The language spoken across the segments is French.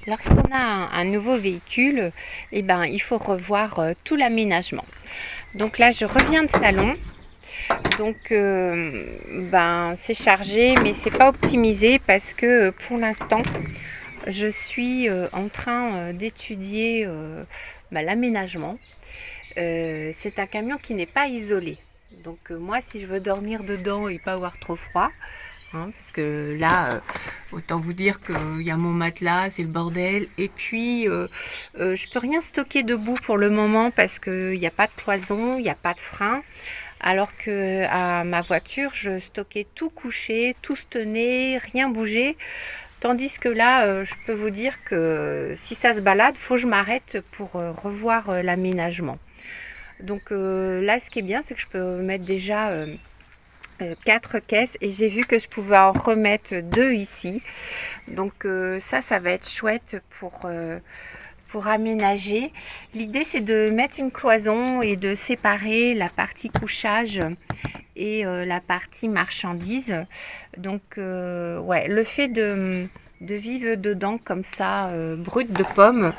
Lorsqu'on a un nouveau véhicule, eh ben, il faut revoir tout l'aménagement. Donc là, je reviens de salon. Donc, c'est chargé, mais c'est pas optimisé parce que pour l'instant, je suis en train d'étudier l'aménagement. C'est un camion qui n'est pas isolé. Donc moi, si je veux dormir dedans et pas avoir trop froid, parce que là, autant vous dire qu'il y a mon matelas, c'est le bordel. Et puis, je peux rien stocker debout pour le moment parce qu'il n'y a pas de cloison, il n'y a pas de frein. Alors que à ma voiture, je stockais tout couché, tout se tenait, rien bougeait. Tandis que là, je peux vous dire que si ça se balade, faut que je m'arrête pour revoir l'aménagement. Donc là, ce qui est bien, c'est que je peux mettre déjà 4 caisses et j'ai vu que je pouvais en remettre 2 ici. Donc ça va être chouette pour aménager. L'idée, c'est de mettre une cloison et de séparer la partie couchage et la partie marchandise. Donc ouais, le fait de vivre dedans comme ça, brut de pomme,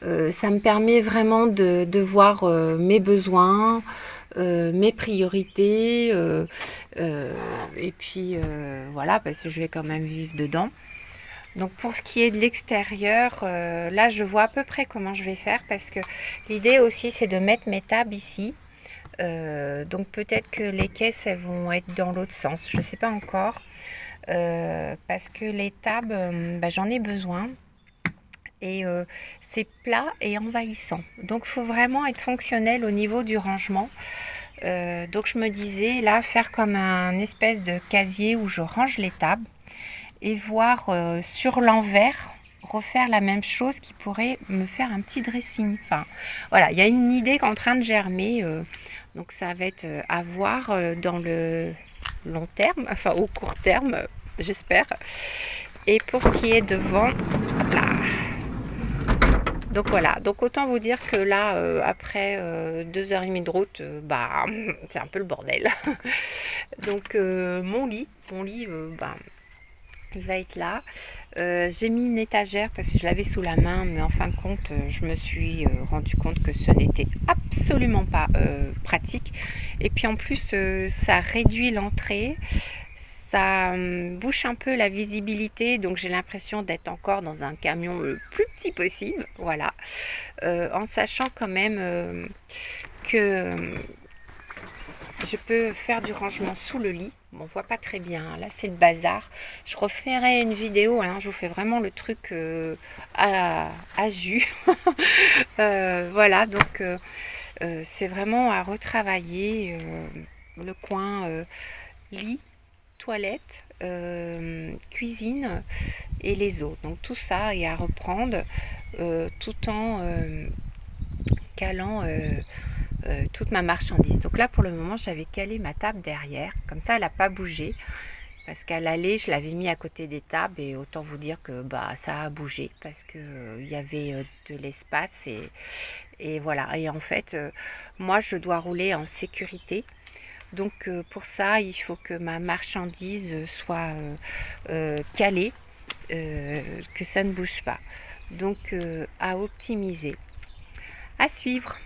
ça me permet vraiment de voir mes besoins, mes priorités, et puis voilà, parce que je vais quand même vivre dedans. Donc pour ce qui est de l'extérieur, là je vois à peu près comment je vais faire parce que l'idée aussi c'est de mettre mes tables ici. Donc peut-être que les caisses elles vont être dans l'autre sens, je ne sais pas encore. Parce que les tables, j'en ai besoin. Et c'est plat et envahissant. Donc il faut vraiment être fonctionnel au niveau du rangement. Donc je me disais là faire comme un espèce de casier où je range les tables et voir sur l'envers refaire la même chose qui pourrait me faire un petit dressing. Enfin voilà, il y a une idée qui est en train de germer. Donc ça va être à voir dans le long terme, enfin au court terme, j'espère. Et pour ce qui est devant, là. Donc voilà, donc autant vous dire que là, après 2h30 de route, c'est un peu le bordel. Donc mon lit, il va être là. J'ai mis une étagère parce que je l'avais sous la main, mais en fin de compte, je me suis rendu compte que ce n'était absolument pas pratique. Et puis en plus, ça réduit l'entrée. Ça bouche un peu la visibilité, donc j'ai l'impression d'être encore dans un camion le plus petit possible, voilà. En sachant quand même que je peux faire du rangement sous le lit. Bon, on voit pas très bien, là c'est le bazar. Je referai une vidéo, je vous fais vraiment le truc à jus. Voilà, donc c'est vraiment à retravailler le coin lit, toilette, cuisine et les eaux. Donc tout ça est à reprendre tout en calant toute ma marchandise. Donc là pour le moment j'avais calé ma table derrière, comme ça elle n'a pas bougé. Parce qu'à l'aller, je l'avais mis à côté des tables et autant vous dire que ça a bougé parce que il y avait de l'espace et voilà. Et en fait, moi je dois rouler en sécurité. Donc pour ça, il faut que ma marchandise soit calée, que ça ne bouge pas. Donc à optimiser. À suivre.